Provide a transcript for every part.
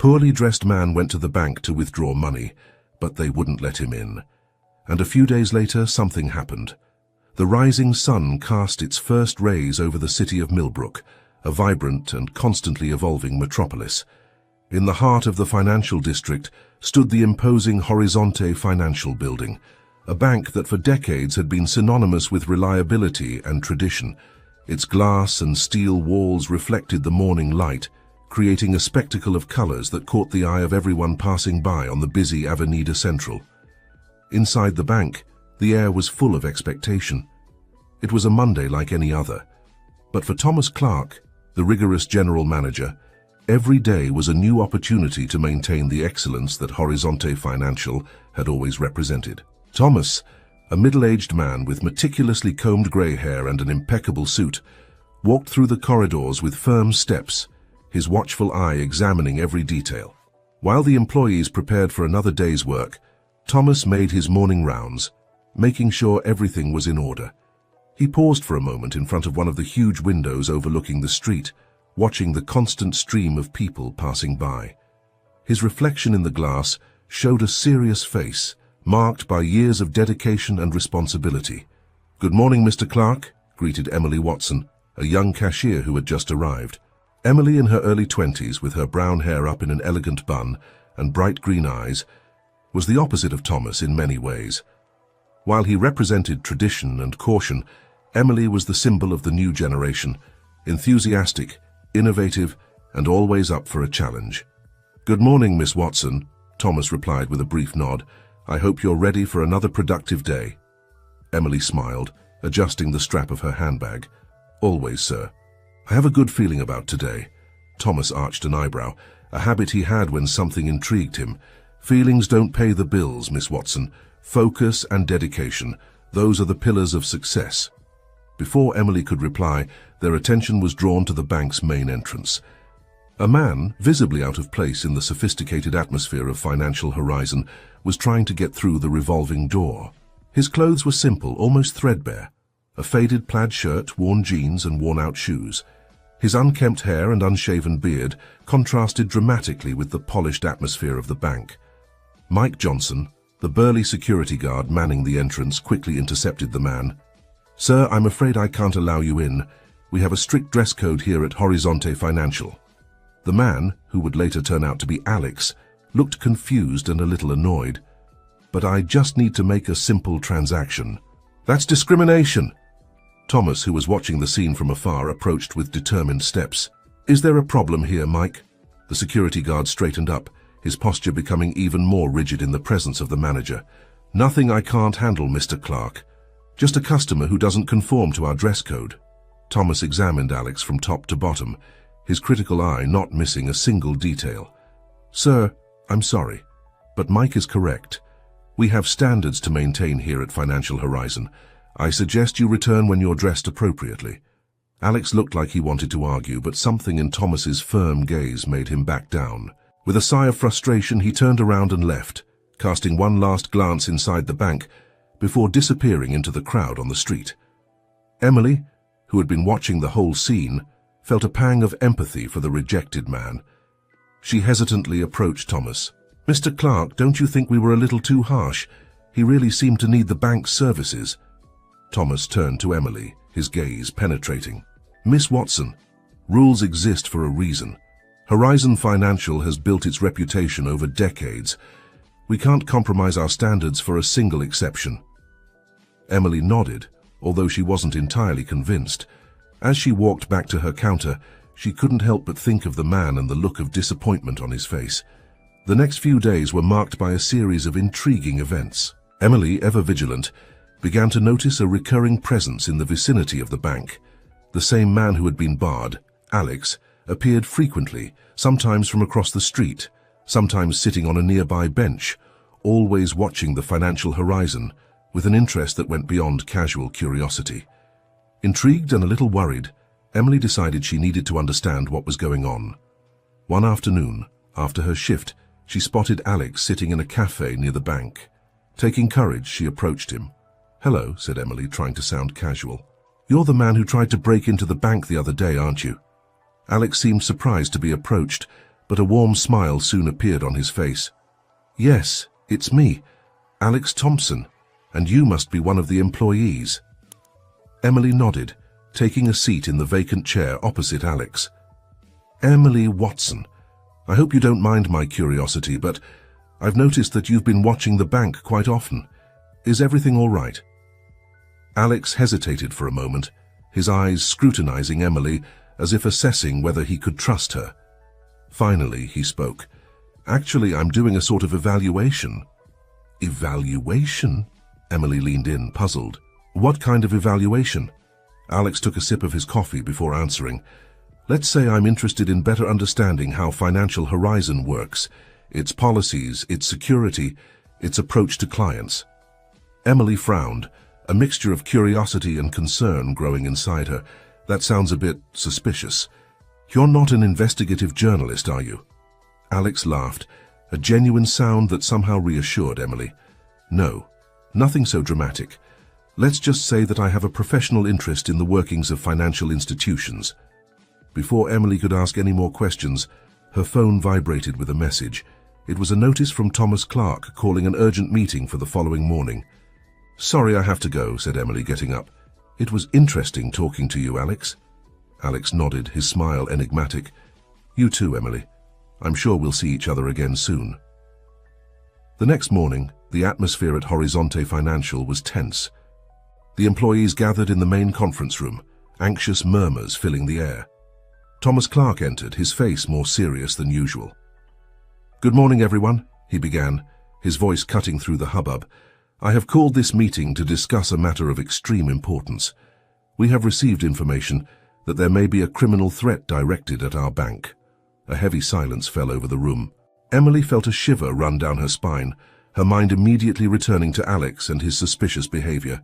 poorly dressed man went to the bank to withdraw money, but they wouldn't let him in. And a few days later, something happened. The rising sun cast its first rays over the city of Millbrook, a vibrant and constantly evolving metropolis. In the heart of the financial district stood the imposing Horizonte Financial Building, a bank that for decades had been synonymous with reliability and tradition. Its glass and steel walls reflected the morning light, creating a spectacle of colors that caught the eye of everyone passing by on the busy Avenida Central. Inside the bank, the air was full of expectation. It was a Monday like any other. But for Thomas Clark, the rigorous general manager, every day was a new opportunity to maintain the excellence that Horizonte Financial had always represented. Thomas, a middle-aged man with meticulously combed grey hair and an impeccable suit, walked through the corridors with firm steps, his watchful eye examining every detail. While the employees prepared for another day's work, Thomas made his morning rounds, making sure everything was in order. He paused for a moment in front of one of the huge windows overlooking the street, watching the constant stream of people passing by. His reflection in the glass showed a serious face, marked by years of dedication and responsibility. "Good morning, Mr. Clark," greeted Emily Watson, a young cashier who had just arrived. Emily, in her early 20s, with her brown hair up in an elegant bun and bright green eyes, was the opposite of Thomas in many ways. While he represented tradition and caution, Emily was the symbol of the new generation, enthusiastic, innovative, and always up for a challenge. "Good morning, Miss Watson," Thomas replied with a brief nod. "I hope you're ready for another productive day." Emily smiled, adjusting the strap of her handbag. "Always, sir." "I have a good feeling about today." Thomas arched an eyebrow, a habit he had when something intrigued him. "Feelings don't pay the bills, Miss Watson. Focus and dedication, those are the pillars of success." Before Emily could reply, their attention was drawn to the bank's main entrance. A man, visibly out of place in the sophisticated atmosphere of Financial Horizon, was trying to get through the revolving door. His clothes were simple, almost threadbare. A faded plaid shirt, worn jeans, and worn-out shoes. His unkempt hair and unshaven beard contrasted dramatically with the polished atmosphere of the bank. Mike Johnson, the burly security guard manning the entrance, quickly intercepted the man. "Sir, I'm afraid I can't allow you in. We have a strict dress code here at Horizonte Financial." The man, who would later turn out to be Alex, looked confused and a little annoyed. "But I just need to make a simple transaction." "That's discrimination." Thomas, who was watching the scene from afar, approached with determined steps. "Is there a problem here, Mike?" The security guard straightened up, his posture becoming even more rigid in the presence of the manager. "Nothing I can't handle, Mr. Clark. Just a customer who doesn't conform to our dress code." Thomas examined Alex from top to bottom, his critical eye not missing a single detail. "Sir, I'm sorry, but Mike is correct. We have standards to maintain here at Financial Horizon. I suggest you return when you're dressed appropriately." Alex looked like he wanted to argue, but something in Thomas's firm gaze made him back down. With a sigh of frustration, he turned around and left, casting one last glance inside the bank before disappearing into the crowd on the street. Emily, who had been watching the whole scene, felt a pang of empathy for the rejected man. She hesitantly approached Thomas. "Mr. Clark, don't you think we were a little too harsh? He really seemed to need the bank's services." Thomas turned to Emily, his gaze penetrating. "Miss Watson, rules exist for a reason. Horizon Financial has built its reputation over decades. We can't compromise our standards for a single exception." Emily nodded, although she wasn't entirely convinced. As she walked back to her counter, she couldn't help but think of the man and the look of disappointment on his face. The next few days were marked by a series of intriguing events. Emily, ever vigilant, began to notice a recurring presence in the vicinity of the bank. The same man who had been barred, Alex, appeared frequently, sometimes from across the street, sometimes sitting on a nearby bench, always watching the Financial Horizon with an interest that went beyond casual curiosity. Intrigued and a little worried, Emily decided she needed to understand what was going on. One afternoon, after her shift, she spotted Alex sitting in a cafe near the bank. Taking courage, she approached him. "Hello," said Emily, trying to sound casual. "You're the man who tried to break into the bank the other day, aren't you?" Alex seemed surprised to be approached, but a warm smile soon appeared on his face. "Yes, it's me, Alex Thompson, and you must be one of the employees." Emily nodded, taking a seat in the vacant chair opposite Alex. "Emily Watson, I hope you don't mind my curiosity, but I've noticed that you've been watching the bank quite often. Is everything all right?" Alex hesitated for a moment, his eyes scrutinizing Emily as if assessing whether he could trust her. Finally, he spoke. "Actually, I'm doing a sort of evaluation." "Evaluation?" Emily leaned in, puzzled. "What kind of evaluation?" Alex took a sip of his coffee before answering. "Let's say I'm interested in better understanding how Financial Horizon works, its policies, its security, its approach to clients." Emily frowned, a mixture of curiosity and concern growing inside her. "That sounds a bit suspicious. You're not an investigative journalist, are you?" Alex laughed, a genuine sound that somehow reassured Emily. "No, nothing so dramatic. Let's just say that I have a professional interest in the workings of financial institutions." Before Emily could ask any more questions, her phone vibrated with a message. It was a notice from Thomas Clark calling an urgent meeting for the following morning. "Sorry, I have to go," said Emily, getting up. "It was interesting talking to you, Alex." Alex nodded, his smile enigmatic. "You too, Emily. I'm sure we'll see each other again soon." The next morning, the atmosphere at Horizonte Financial was tense. The employees gathered in the main conference room, anxious murmurs filling the air. Thomas Clark entered, his face more serious than usual. "Good morning, everyone," he began, his voice cutting through the hubbub. "I have called this meeting to discuss a matter of extreme importance. We have received information that there may be a criminal threat directed at our bank." A heavy silence fell over the room. Emily felt a shiver run down her spine, her mind immediately returning to Alex and his suspicious behavior.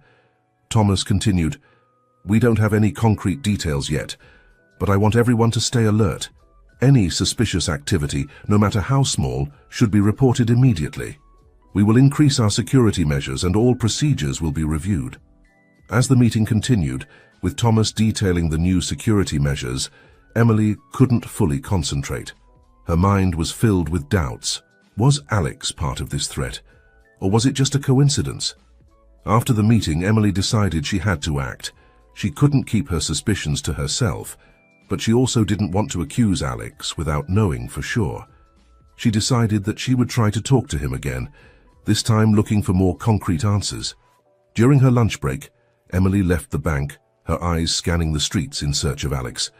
Thomas continued, "We don't have any concrete details yet, but I want everyone to stay alert. Any suspicious activity, no matter how small, should be reported immediately. We will increase our security measures and all procedures will be reviewed." As the meeting continued, with Thomas detailing the new security measures, Emily couldn't fully concentrate. Her mind was filled with doubts. Was Alex part of this threat? Or was it just a coincidence? After the meeting, Emily decided she had to act. She couldn't keep her suspicions to herself, but she also didn't want to accuse Alex without knowing for sure. She decided that she would try to talk to him again, this time looking for more concrete answers. During her lunch break, Emily left the bank, her eyes scanning the streets in search of Alex.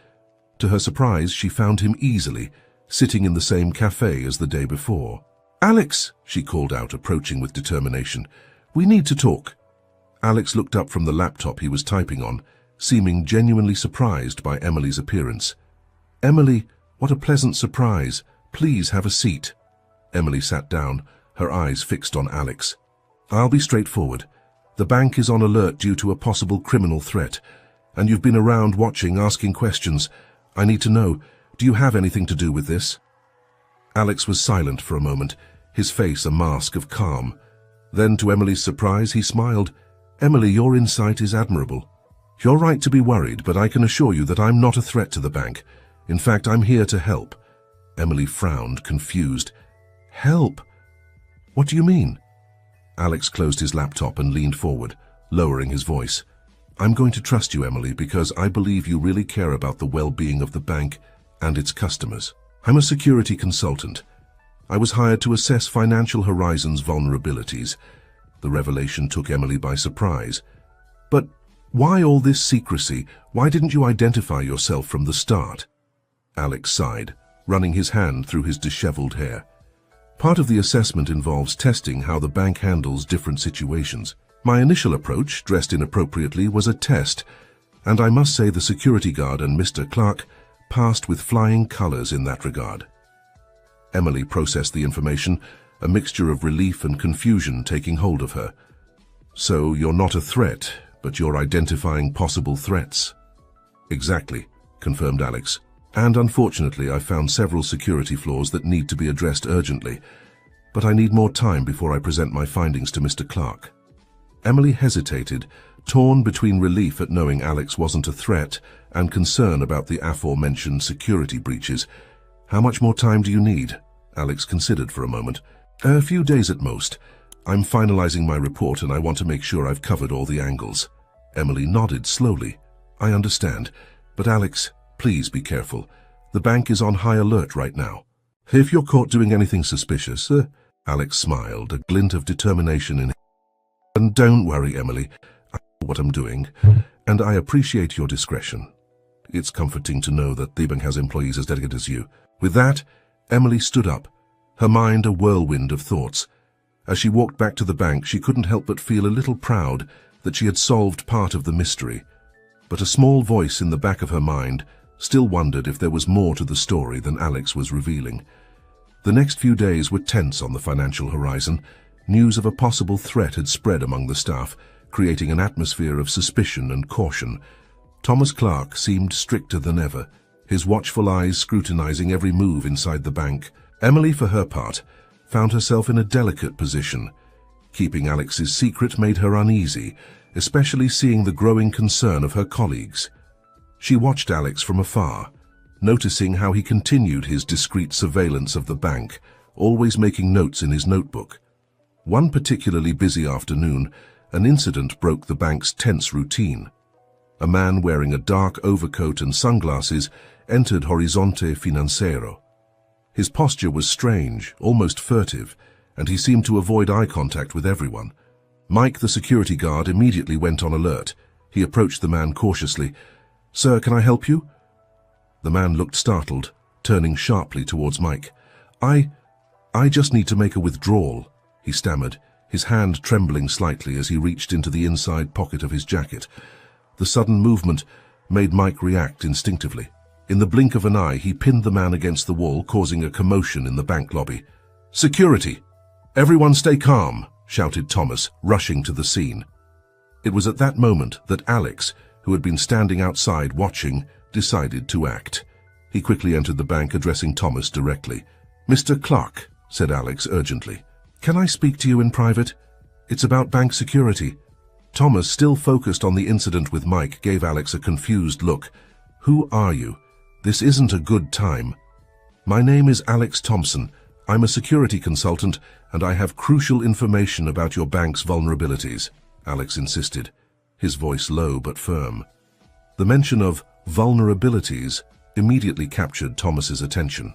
To her surprise, she found him easily, sitting in the same cafe as the day before. "Alex," she called out, approaching with determination. "We need to talk." Alex looked up from the laptop he was typing on, seeming genuinely surprised by Emily's appearance. "Emily, what a pleasant surprise. Please have a seat." Emily sat down, her eyes fixed on Alex. "I'll be straightforward. The bank is on alert due to a possible criminal threat, and you've been around watching, asking questions. I need to know, do you have anything to do with this?" Alex was silent for a moment, his face a mask of calm. Then, to Emily's surprise, he smiled. "Emily, your insight is admirable. You're right to be worried, but I can assure you that I'm not a threat to the bank. In fact, I'm here to help." Emily frowned, confused. "Help? What do you mean?" Alex closed his laptop and leaned forward, lowering his voice. "I'm going to trust you, Emily, because I believe you really care about the well-being of the bank and its customers. I'm a security consultant. I was hired to assess Financial Horizon's vulnerabilities." The revelation took Emily by surprise. "But why all this secrecy? Why didn't you identify yourself from the start?" Alex sighed, running his hand through his disheveled hair. "Part of the assessment involves testing how the bank handles different situations. My initial approach, dressed inappropriately, was a test, and I must say the security guard and Mr. Clark passed with flying colors in that regard." Emily processed the information, a mixture of relief and confusion taking hold of her. "So you're not a threat, but you're identifying possible threats." "Exactly," confirmed Alex. "And unfortunately, I found several security flaws that need to be addressed urgently, but I need more time before I present my findings to Mr. Clark." Emily hesitated, torn between relief at knowing Alex wasn't a threat and concern about the aforementioned security breaches. How much more time do you need? Alex considered for a moment. A few days at most. I'm finalizing my report and I want to make sure I've covered all the angles. Emily nodded slowly. I understand. But Alex, please be careful. The bank is on high alert right now. If you're caught doing anything suspicious, Alex smiled, a glint of determination in his eyes. And don't worry, Emily. I know what I'm doing, and I appreciate your discretion. It's comforting to know that the bank has employees as dedicated as you. With that, Emily stood up, her mind a whirlwind of thoughts. As she walked back to the bank, she couldn't help but feel a little proud that she had solved part of the mystery. But a small voice in the back of her mind still wondered if there was more to the story than Alex was revealing. The next few days were tense on the financial horizon. News of a possible threat had spread among the staff, creating an atmosphere of suspicion and caution. Thomas Clark seemed stricter than ever, his watchful eyes scrutinizing every move inside the bank. Emily, for her part, found herself in a delicate position. Keeping Alex's secret made her uneasy, especially seeing the growing concern of her colleagues. She watched Alex from afar, noticing how he continued his discreet surveillance of the bank, always making notes in his notebook. One particularly busy afternoon, an incident broke the bank's tense routine. A man wearing a dark overcoat and sunglasses entered Horizonte Financiero. His posture was strange, almost furtive, and he seemed to avoid eye contact with everyone. Mike, the security guard, immediately went on alert. He approached the man cautiously. "Sir, can I help you?" The man looked startled, turning sharply towards Mike. I just need to make a withdrawal," he stammered, his hand trembling slightly as he reached into the inside pocket of his jacket. The sudden movement made Mike react instinctively. In the blink of an eye, he pinned the man against the wall, causing a commotion in the bank lobby. "Security! Everyone stay calm!" shouted Thomas, rushing to the scene. It was at that moment that Alex, who had been standing outside watching, decided to act. He quickly entered the bank, addressing Thomas directly. "Mr. Clark," said Alex urgently, "can I speak to you in private? It's about bank security." Thomas, still focused on the incident with Mike, gave Alex a confused look. "Who are you? This isn't a good time." "My name is Alex Thompson. I'm a security consultant, and I have crucial information about your bank's vulnerabilities," Alex insisted, his voice low but firm. The mention of vulnerabilities immediately captured Thomas's attention.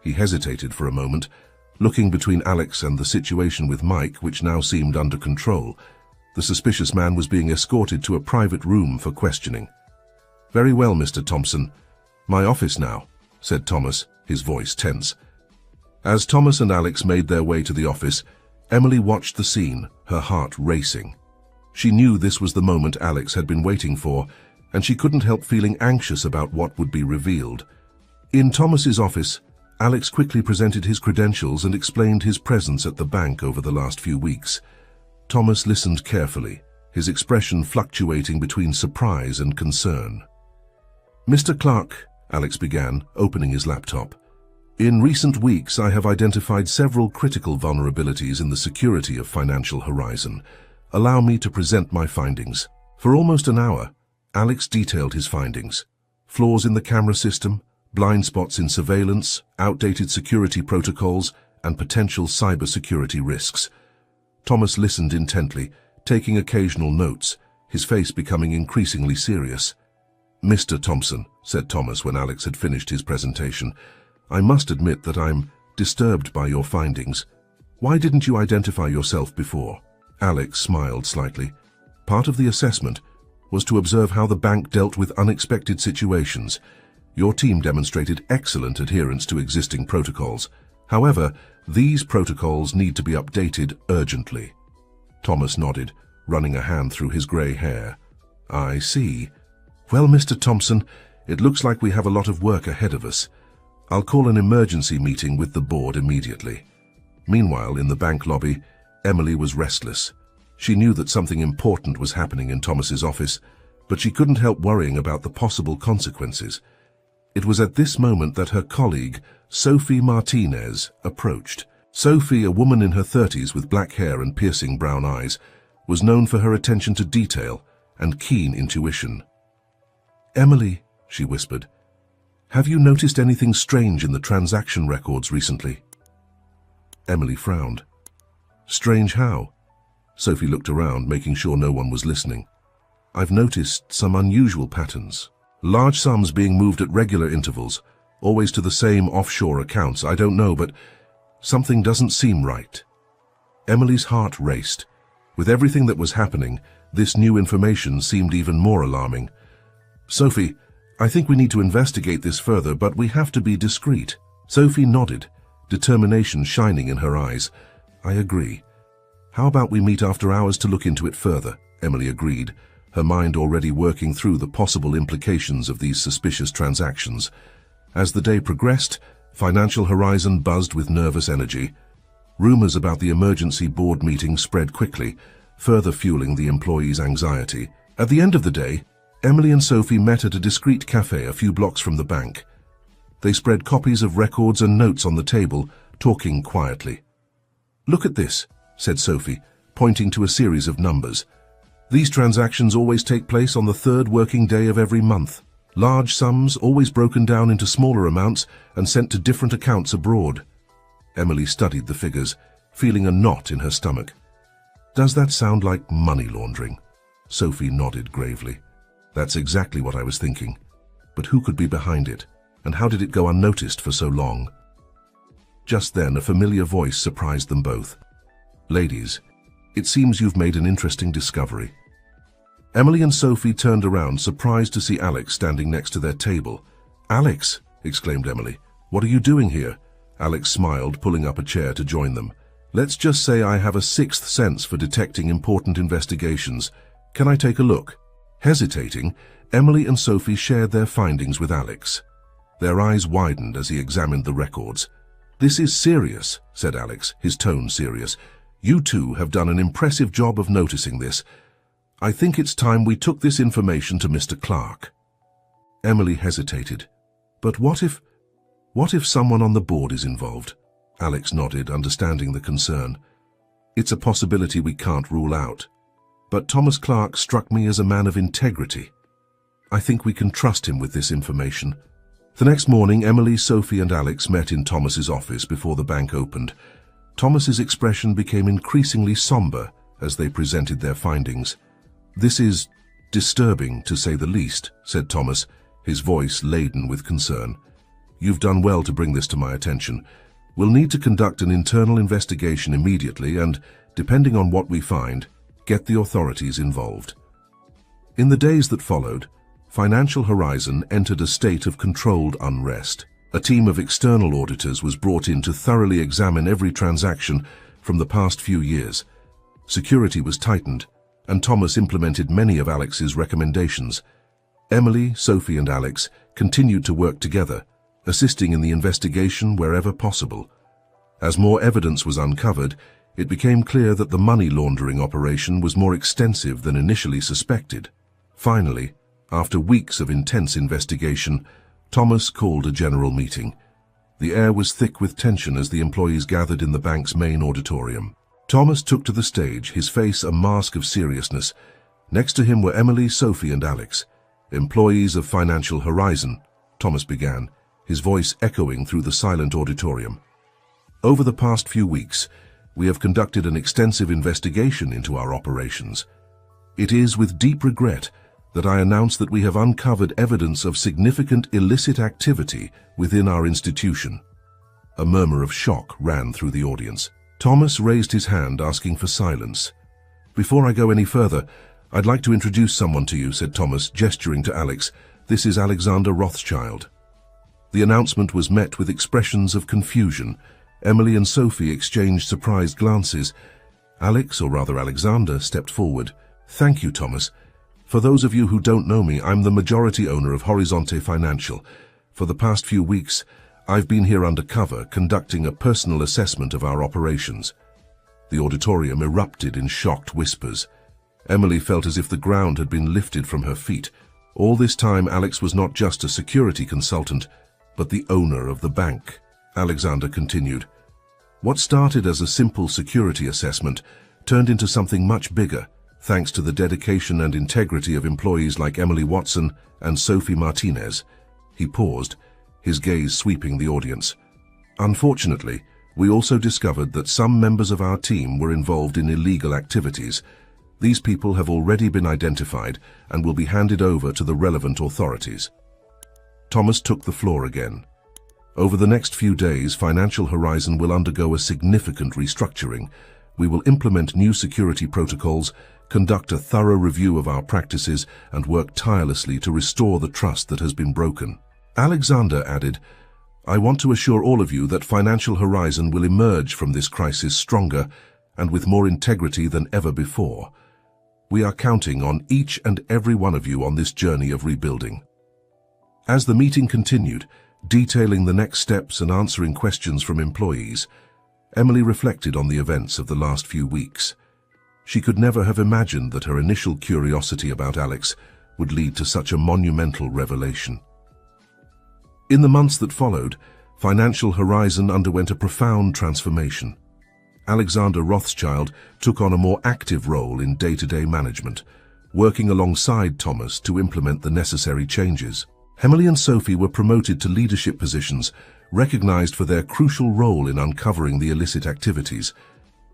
He hesitated for a moment, looking between Alex and the situation with Mike, which now seemed under control. The suspicious man was being escorted to a private room for questioning. "Very well, Mr. Thompson. My office now," said Thomas, his voice tense. As Thomas and Alex made their way to the office, Emily watched the scene, her heart racing. She knew this was the moment Alex had been waiting for, and she couldn't help feeling anxious about what would be revealed. In Thomas's office, Alex quickly presented his credentials and explained his presence at the bank over the last few weeks. Thomas listened carefully, his expression fluctuating between surprise and concern. "Mr. Clark," Alex began, opening his laptop, "in recent weeks I have identified several critical vulnerabilities in the security of Financial Horizon. Allow me to present my findings." For almost an hour, Alex detailed his findings: flaws in the camera system, blind spots in surveillance, outdated security protocols, and potential cybersecurity risks. Thomas listened intently, taking occasional notes, his face becoming increasingly serious. "Mr. Thompson," said Thomas when Alex had finished his presentation, "I must admit that I'm disturbed by your findings. Why didn't you identify yourself before?" Alex smiled slightly. "Part of the assessment was to observe how the bank dealt with unexpected situations. Your team demonstrated excellent adherence to existing protocols. However, these protocols need to be updated urgently." Thomas nodded, running a hand through his grey hair. "I see. Well, Mr. Thompson, it looks like we have a lot of work ahead of us. I'll call an emergency meeting with the board immediately." Meanwhile, in the bank lobby, Emily was restless. She knew that something important was happening in Thomas's office, but she couldn't help worrying about the possible consequences. It was at this moment that her colleague, Sophie Martinez, approached. Sophie, a woman in her 30s with black hair and piercing brown eyes, was known for her attention to detail and keen intuition. "Emily," she whispered, Have you noticed anything strange in the transaction records recently? Emily frowned. Strange how? Sophie looked around, making sure no one was listening. I've noticed some unusual patterns. Large sums being moved at regular intervals, always to the same offshore accounts. I don't know, but something doesn't seem right. Emily's heart raced. With everything that was happening, this new information seemed even more alarming. Sophie, I think we need to investigate this further, but we have to be discreet. Sophie nodded, determination shining in her eyes. I agree. How about we meet after hours to look into it further? Emily agreed, her mind already working through the possible implications of these suspicious transactions. As the day progressed, Financial Horizon buzzed with nervous energy. Rumors about the emergency board meeting spread quickly, further fueling the employees' anxiety. At the end of the day, Emily and Sophie met at a discreet cafe a few blocks from the bank. They spread copies of records and notes on the table, talking quietly. Look at this, said Sophie, pointing to a series of numbers. These transactions always take place on the third working day of every month. Large sums, always broken down into smaller amounts and sent to different accounts abroad. Emily studied the figures, feeling a knot in her stomach. Does that sound like money laundering? Sophie nodded gravely. That's exactly what I was thinking. But who could be behind it? And how did it go unnoticed for so long? Just then, a familiar voice surprised them both. Ladies, it seems you've made an interesting discovery. Emily and Sophie turned around, surprised to see Alex standing next to their table. Alex, exclaimed Emily, what are you doing here? Alex smiled, pulling up a chair to join them. Let's just say I have a sixth sense for detecting important investigations. Can I take a look? Hesitating, Emily and Sophie shared their findings with Alex. Their eyes widened as he examined the records. This is serious, said Alex, his tone serious. You two have done an impressive job of noticing this. I think it's time we took this information to Mr. Clark. Emily hesitated. But what if someone on the board is involved? Alex nodded, understanding the concern. It's a possibility we can't rule out. But Thomas Clark struck me as a man of integrity. I think we can trust him with this information. The next morning, Emily, Sophie and Alex met in Thomas's office before the bank opened. Thomas's expression became increasingly somber as they presented their findings. This is disturbing, to say the least, said Thomas, his voice laden with concern. You've done well to bring this to my attention. We'll need to conduct an internal investigation immediately and, depending on what we find, get the authorities involved. In the days that followed, Financial Horizon entered a state of controlled unrest. A team of external auditors was brought in to thoroughly examine every transaction from the past few years. Security was tightened, and Thomas implemented many of Alex's recommendations. Emily, Sophie and Alex continued to work together, assisting in the investigation wherever possible. As more evidence was uncovered, it became clear that the money laundering operation was more extensive than initially suspected. Finally, after weeks of intense investigation, Thomas called a general meeting. The air was thick with tension as the employees gathered in the bank's main auditorium. Thomas took to the stage, his face a mask of seriousness. Next to him were Emily, Sophie and Alex. Employees of Financial Horizon, Thomas began, his voice echoing through the silent auditorium. Over the past few weeks, we have conducted an extensive investigation into our operations. It is with deep regret that I announce that we have uncovered evidence of significant illicit activity within our institution. A murmur of shock ran through the audience. Thomas raised his hand, asking for silence. Before I go any further, I'd like to introduce someone to you, said Thomas, gesturing to Alex. This is Alexander Rothschild. The announcement was met with expressions of confusion. Emily and Sophie exchanged surprised glances. Alex, or rather Alexander, stepped forward. Thank you, Thomas. For those of you who don't know me, I'm the majority owner of Horizonte Financial. For the past few weeks, I've been here undercover, conducting a personal assessment of our operations. The auditorium erupted in shocked whispers. Emily felt as if the ground had been lifted from her feet. All this time, Alex was not just a security consultant, but the owner of the bank. Alexander continued. What started as a simple security assessment turned into something much bigger, thanks to the dedication and integrity of employees like Emily Watson and Sophie Martinez. He paused, his gaze sweeping the audience. Unfortunately, we also discovered that some members of our team were involved in illegal activities. These people have already been identified and will be handed over to the relevant authorities. Thomas took the floor again. Over the next few days, Financial Horizon will undergo a significant restructuring. We will implement new security protocols, conduct a thorough review of our practices, and work tirelessly to restore the trust that has been broken. Alexander added, "I want to assure all of you that Financial Horizon will emerge from this crisis stronger and with more integrity than ever before. We are counting on each and every one of you on this journey of rebuilding." As the meeting continued, detailing the next steps and answering questions from employees, Emily reflected on the events of the last few weeks. She could never have imagined that her initial curiosity about Alex would lead to such a monumental revelation. In the months that followed, Financial Horizon underwent a profound transformation. Alexander Rothschild took on a more active role in day-to-day management, working alongside Thomas to implement the necessary changes. Emily and Sophie were promoted to leadership positions, recognized for their crucial role in uncovering the illicit activities.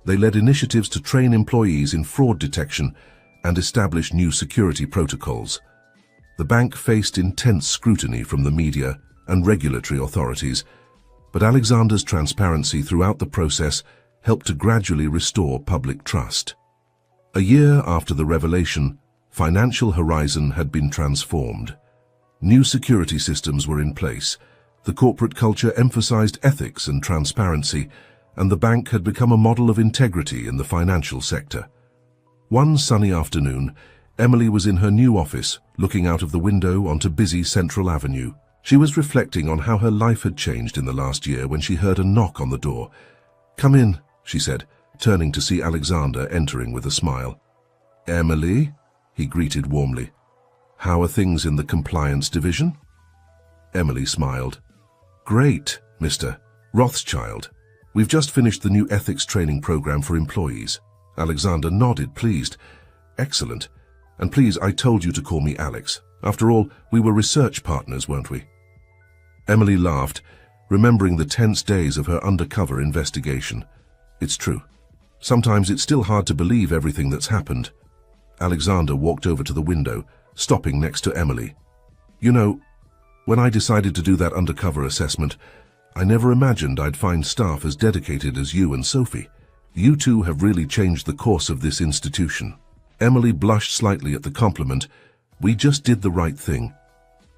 They led initiatives to train employees in fraud detection and establish new security protocols. The bank faced intense scrutiny from the media and regulatory authorities, but Alexander's transparency throughout the process helped to gradually restore public trust. A year after the revelation, Financial Horizon had been transformed. New security systems were in place, the corporate culture emphasized ethics and transparency, and the bank had become a model of integrity in the financial sector. One sunny afternoon, Emily was in her new office, looking out of the window onto busy Central Avenue. She was reflecting on how her life had changed in the last year when she heard a knock on the door. "Come in," she said, turning to see Alexander entering with a smile. "Emily?" he greeted warmly. "How are things in the compliance division?" Emily smiled. "Great, Mr. Rothschild. We've just finished the new ethics training program for employees." Alexander nodded, pleased. "Excellent. And please, I told you to call me Alex. After all, we were research partners, weren't we?" Emily laughed, remembering the tense days of her undercover investigation. "It's true. Sometimes it's still hard to believe everything that's happened." Alexander walked over to the window, stopping next to Emily. "You know, when I decided to do that undercover assessment, I never imagined I'd find staff as dedicated as you and Sophie. You two have really changed the course of this institution." Emily blushed slightly at the compliment. "We just did the right thing.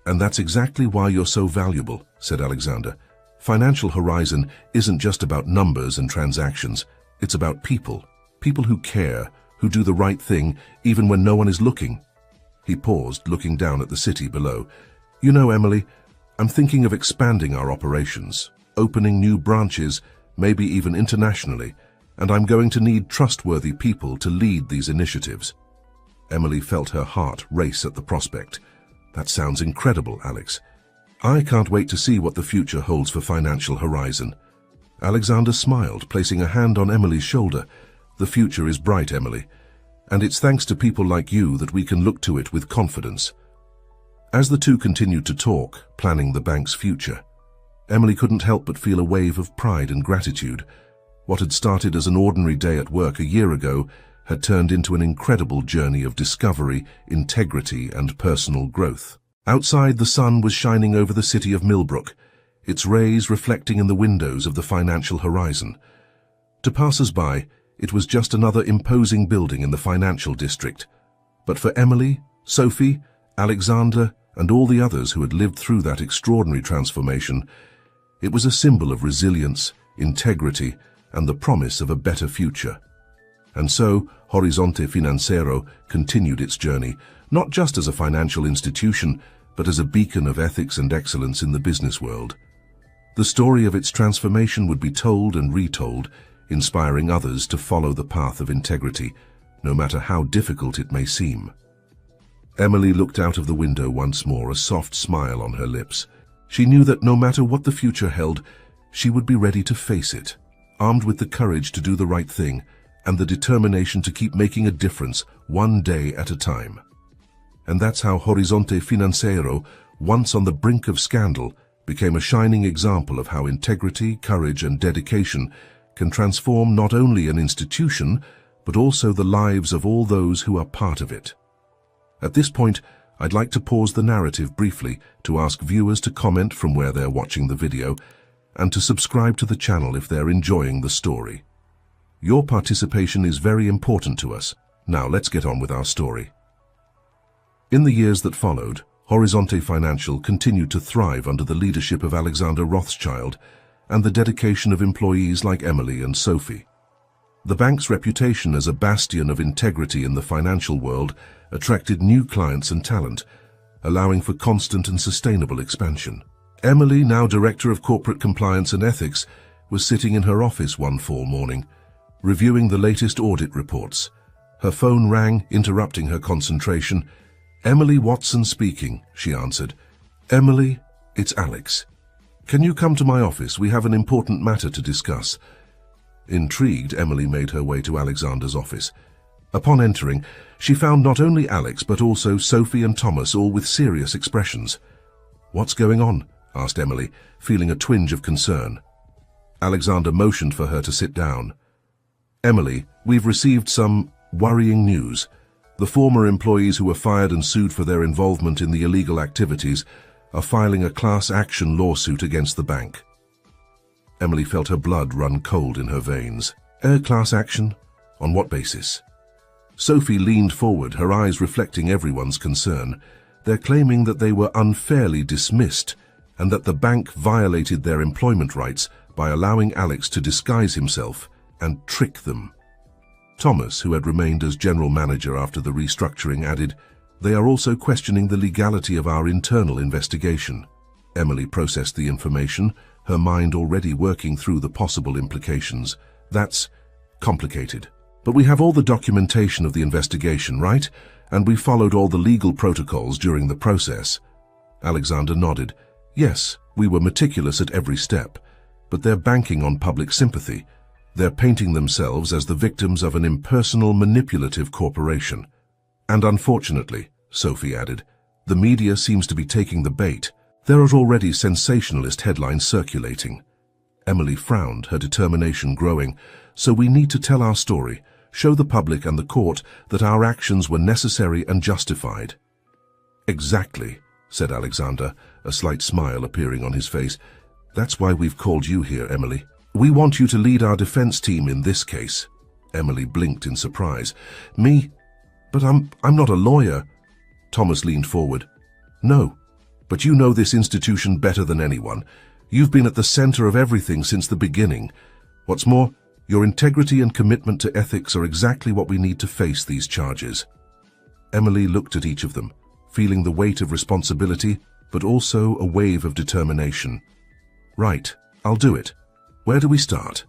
And that's exactly why you're so valuable," said Alexander. "Financial Horizon isn't just about numbers and transactions. It's about people. People who care, who do the right thing, even when no one is looking." He paused, looking down at the city below. "You know, Emily, I'm thinking of expanding our operations, opening new branches, maybe even internationally, and I'm going to need trustworthy people to lead these initiatives." Emily felt her heart race at the prospect. "That sounds incredible, Alex. I can't wait to see what the future holds for Financial Horizon." Alexander smiled, placing a hand on Emily's shoulder. "The future is bright, Emily, and it's thanks to people like you that we can look to it with confidence." As the two continued to talk, planning the bank's future, Emily couldn't help but feel a wave of pride and gratitude. What had started as an ordinary day at work a year ago had turned into an incredible journey of discovery, integrity, and personal growth. Outside, the sun was shining over the city of Millbrook, its rays reflecting in the windows of the Financial Horizon. To passers-by, it was just another imposing building in the financial district. But for Emily, Sophie, Alexander, and all the others who had lived through that extraordinary transformation, it was a symbol of resilience, integrity, and the promise of a better future. And so, Horizonte Financiero continued its journey, not just as a financial institution, but as a beacon of ethics and excellence in the business world. The story of its transformation would be told and retold, inspiring others to follow the path of integrity, no matter how difficult it may seem. Emily looked out of the window once more, a soft smile on her lips. She knew that no matter what the future held, she would be ready to face it, armed with the courage to do the right thing and the determination to keep making a difference one day at a time. And that's how Horizonte Financiero, once on the brink of scandal, became a shining example of how integrity, courage, and dedication can transform not only an institution, but also the lives of all those who are part of it. At this point, I'd like to pause the narrative briefly to ask viewers to comment from where they're watching the video and to subscribe to the channel if they're enjoying the story. Your participation is very important to us. Now let's get on with our story. In the years that followed, Horizonte Financial continued to thrive under the leadership of Alexander Rothschild and the dedication of employees like Emily and Sophie. The bank's reputation as a bastion of integrity in the financial world attracted new clients and talent, allowing for constant and sustainable expansion. Emily, now Director of Corporate Compliance and Ethics, was sitting in her office one fall morning, reviewing the latest audit reports. Her phone rang, interrupting her concentration. "Emily Watson speaking," she answered. "Emily, it's Alex. Can you come to my office? We have an important matter to discuss." Intrigued, Emily made her way to Alexander's office. Upon entering, she found not only Alex but also Sophie and Thomas, all with serious expressions. "What's going on?" asked Emily, feeling a twinge of concern. Alexander motioned for her to sit down. "Emily, we've received some worrying news. The former employees who were fired and sued for their involvement in the illegal activities are filing a class action lawsuit against the bank." Emily felt her blood run cold in her veins. Class action? On what basis? Sophie leaned forward, her eyes reflecting everyone's concern. "They're claiming that they were unfairly dismissed and that the bank violated their employment rights by allowing Alex to disguise himself and trick them." Thomas, who had remained as general manager after the restructuring, added, "They are also questioning the legality of our internal investigation." Emily processed the information, her mind already working through the possible implications. "That's complicated. But we have all the documentation of the investigation, right? And we followed all the legal protocols during the process." Alexander nodded. "Yes, we were meticulous at every step. But they're banking on public sympathy. They're painting themselves as the victims of an impersonal, manipulative corporation. And unfortunately," Sophie added, "the media seems to be taking the bait. There are already sensationalist headlines circulating." Emily frowned, her determination growing. "So we need to tell our story, show the public and the court that our actions were necessary and justified." "Exactly," said Alexander, a slight smile appearing on his face. "That's why we've called you here, Emily. We want you to lead our defense team in this case." Emily blinked in surprise. "Me? But I'm not a lawyer." Thomas leaned forward. "No. But you know this institution better than anyone. You've been at the center of everything since the beginning. What's more, your integrity and commitment to ethics are exactly what we need to face these charges." Emily looked at each of them, feeling the weight of responsibility, but also a wave of determination. "Right, I'll do it. Where do we start?"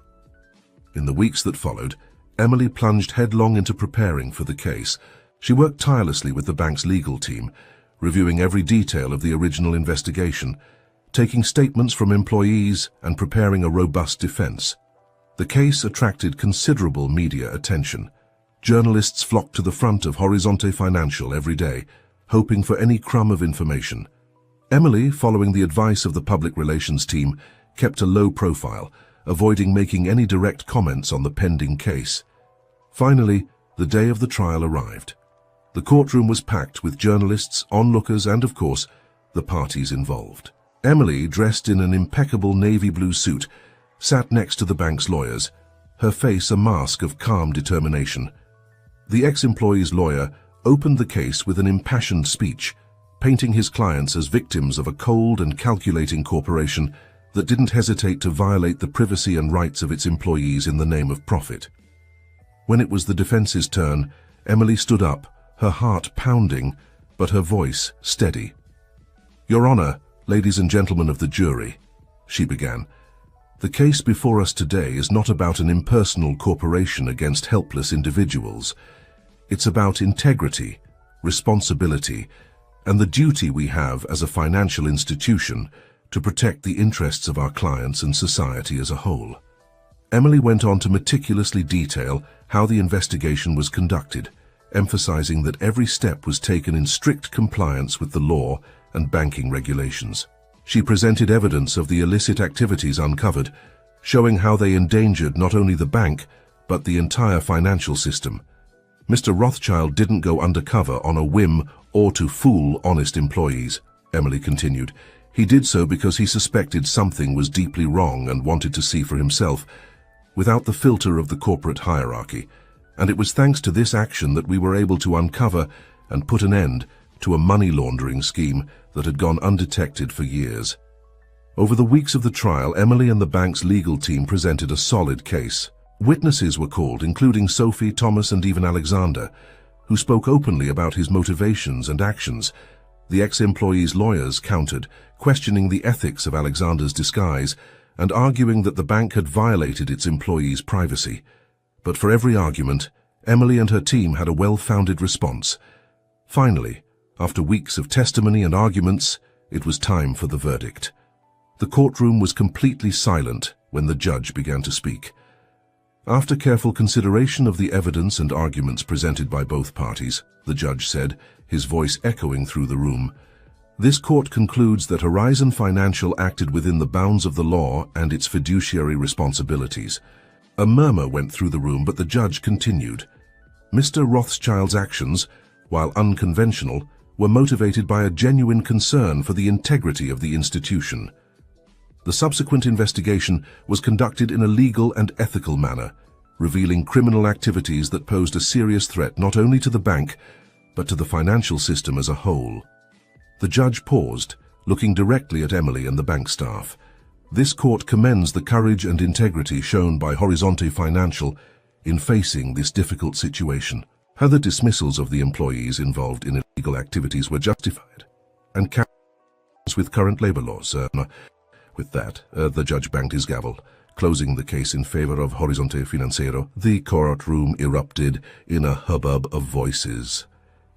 In the weeks that followed, Emily plunged headlong into preparing for the case. She worked tirelessly with the bank's legal team, reviewing every detail of the original investigation, taking statements from employees and preparing a robust defense. The case attracted considerable media attention. Journalists flocked to the front of Horizonte Financial every day, hoping for any crumb of information. Emily, following the advice of the public relations team, kept a low profile, avoiding making any direct comments on the pending case. Finally, the day of the trial arrived. The courtroom was packed with journalists, onlookers, and, of course, the parties involved. Emily, dressed in an impeccable navy blue suit, sat next to the bank's lawyers, her face a mask of calm determination. The ex-employee's lawyer opened the case with an impassioned speech, painting his clients as victims of a cold and calculating corporation that didn't hesitate to violate the privacy and rights of its employees in the name of profit. When it was the defense's turn, Emily stood up, her heart pounding, but her voice steady. "Your Honor, ladies and gentlemen of the jury," she began, "the case before us today is not about an impersonal corporation against helpless individuals. It's about integrity, responsibility, and the duty we have as a financial institution to protect the interests of our clients and society as a whole." Emily went on to meticulously detail how the investigation was conducted, emphasizing that every step was taken in strict compliance with the law and banking regulations. She presented evidence of the illicit activities uncovered, showing how they endangered not only the bank, but the entire financial system. Mr. Rothschild didn't go undercover on a whim or to fool honest employees, Emily continued. He did so because he suspected something was deeply wrong and wanted to see for himself, without the filter of the corporate hierarchy. And it was thanks to this action that we were able to uncover and put an end to a money laundering scheme that had gone undetected for years. Over the weeks of the trial, Emily and the bank's legal team presented a solid case. Witnesses were called, including Sophie, Thomas, and even Alexander, who spoke openly about his motivations and actions. The ex-employee's lawyers countered, questioning the ethics of Alexander's disguise and arguing that the bank had violated its employees' privacy. But for every argument, Emily and her team had a well-founded response. Finally, after weeks of testimony and arguments, it was time for the verdict. The courtroom was completely silent when the judge began to speak. After careful consideration of the evidence and arguments presented by both parties, the judge said, his voice echoing through the room, "This court concludes that Horizon Financial acted within the bounds of the law and its fiduciary responsibilities." A murmur went through the room, but the judge continued. Mr. Rothschild's actions, while unconventional, were motivated by a genuine concern for the integrity of the institution. The subsequent investigation was conducted in a legal and ethical manner, revealing criminal activities that posed a serious threat not only to the bank, but to the financial system as a whole. The judge paused, looking directly at Emily and the bank staff. This court commends the courage and integrity shown by Horizonte Financial in facing this difficult situation. Other dismissals of the employees involved in illegal activities were justified and carried with current labor laws. With that, the judge banged his gavel, closing the case in favor of Horizonte Financiero. The courtroom erupted in a hubbub of voices.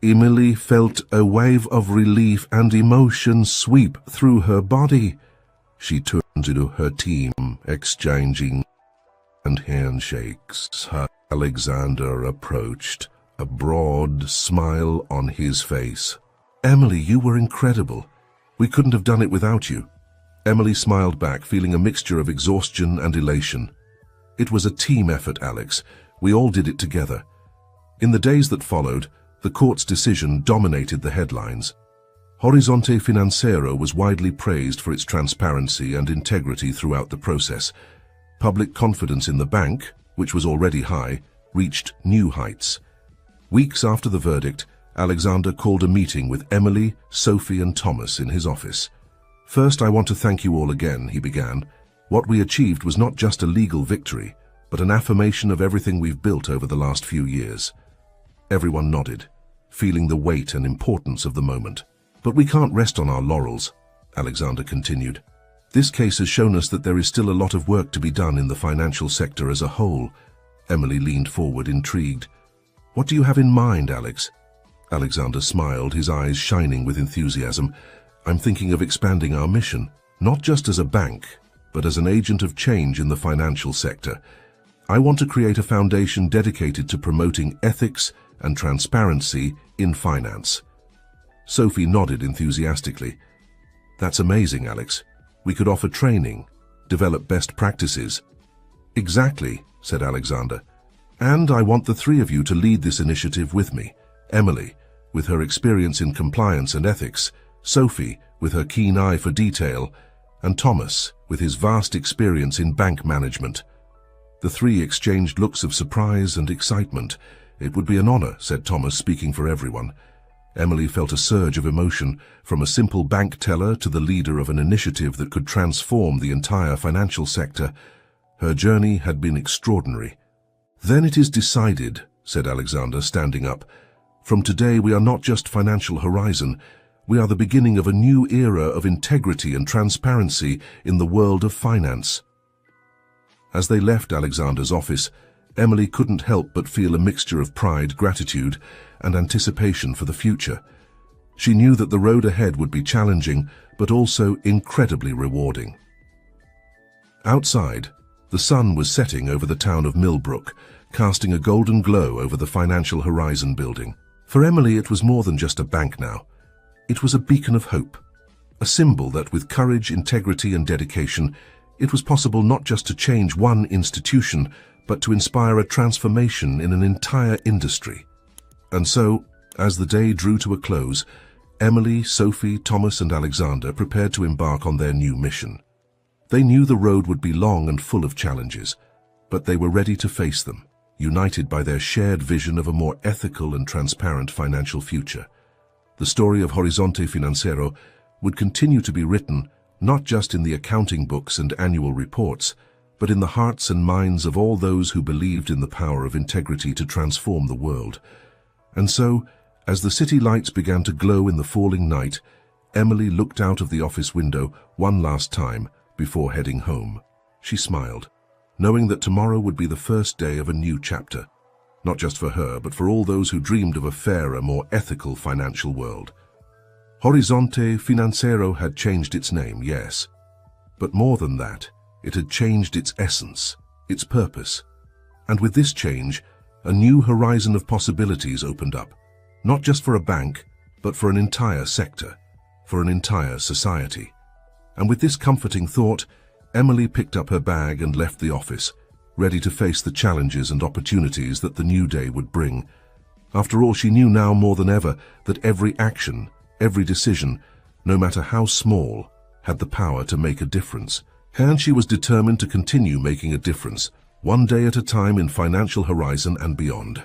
Emily felt a wave of relief and emotion sweep through her body. She turned to her team, exchanging and handshakes. Alexander approached, a broad smile on his face. "Emily, you were incredible. We couldn't have done it without you." Emily smiled back, feeling a mixture of exhaustion and elation. "It was a team effort, Alex. We all did it together." In the days that followed, the court's decision dominated the headlines. Horizonte Financiero was widely praised for its transparency and integrity throughout the process. Public confidence in the bank, which was already high, reached new heights. Weeks after the verdict, Alexander called a meeting with Emily, Sophie, and Thomas in his office. "First, I want to thank you all again," he began. "What we achieved was not just a legal victory, but an affirmation of everything we've built over the last few years." Everyone nodded, feeling the weight and importance of the moment. "But we can't rest on our laurels," Alexander continued. "This case has shown us that there is still a lot of work to be done in the financial sector as a whole." Emily leaned forward, intrigued. "What do you have in mind, Alex?" Alexander smiled, his eyes shining with enthusiasm. "I'm thinking of expanding our mission, not just as a bank, but as an agent of change in the financial sector. I want to create a foundation dedicated to promoting ethics and transparency in finance." Sophie nodded enthusiastically. "That's amazing, Alex. We could offer training, develop best practices." "Exactly," said Alexander. "And I want the three of you to lead this initiative with me. Emily, with her experience in compliance and ethics, Sophie, with her keen eye for detail, and Thomas, with his vast experience in bank management." The three exchanged looks of surprise and excitement. "It would be an honor," said Thomas, speaking for everyone. Emily felt a surge of emotion, from a simple bank teller to the leader of an initiative that could transform the entire financial sector. Her journey had been extraordinary. "Then it is decided," said Alexander, standing up. "From today we are not just Financial Horizon. We are the beginning of a new era of integrity and transparency in the world of finance." As they left Alexander's office, Emily couldn't help but feel a mixture of pride, gratitude, and anticipation for the future. She knew that the road ahead would be challenging, but also incredibly rewarding. Outside, the sun was setting over the town of Millbrook, casting a golden glow over the Financial Horizon building. For Emily, it was more than just a bank now. It was a beacon of hope, a symbol that with courage, integrity, and dedication, it was possible not just to change one institution, but to inspire a transformation in an entire industry. And so, as the day drew to a close, Emily, Sophie, Thomas, and Alexander prepared to embark on their new mission. They knew the road would be long and full of challenges, but they were ready to face them, united by their shared vision of a more ethical and transparent financial future. The story of Horizonte Financiero would continue to be written not just in the accounting books and annual reports, but in the hearts and minds of all those who believed in the power of integrity to transform the world. And so, as the city lights began to glow in the falling night, Emily looked out of the office window one last time before heading home. She smiled, knowing that tomorrow would be the first day of a new chapter, not just for her, but for all those who dreamed of a fairer, more ethical financial world. Horizonte Financiero had changed its name, yes, but more than that, it had changed its essence, its purpose. And with this change, a new horizon of possibilities opened up, not just for a bank, but for an entire sector, for an entire society. And with this comforting thought, Emily picked up her bag and left the office, ready to face the challenges and opportunities that the new day would bring. After all, she knew now more than ever that every action, every decision, no matter how small, had the power to make a difference. And she was determined to continue making a difference, one day at a time in financial horizon and beyond.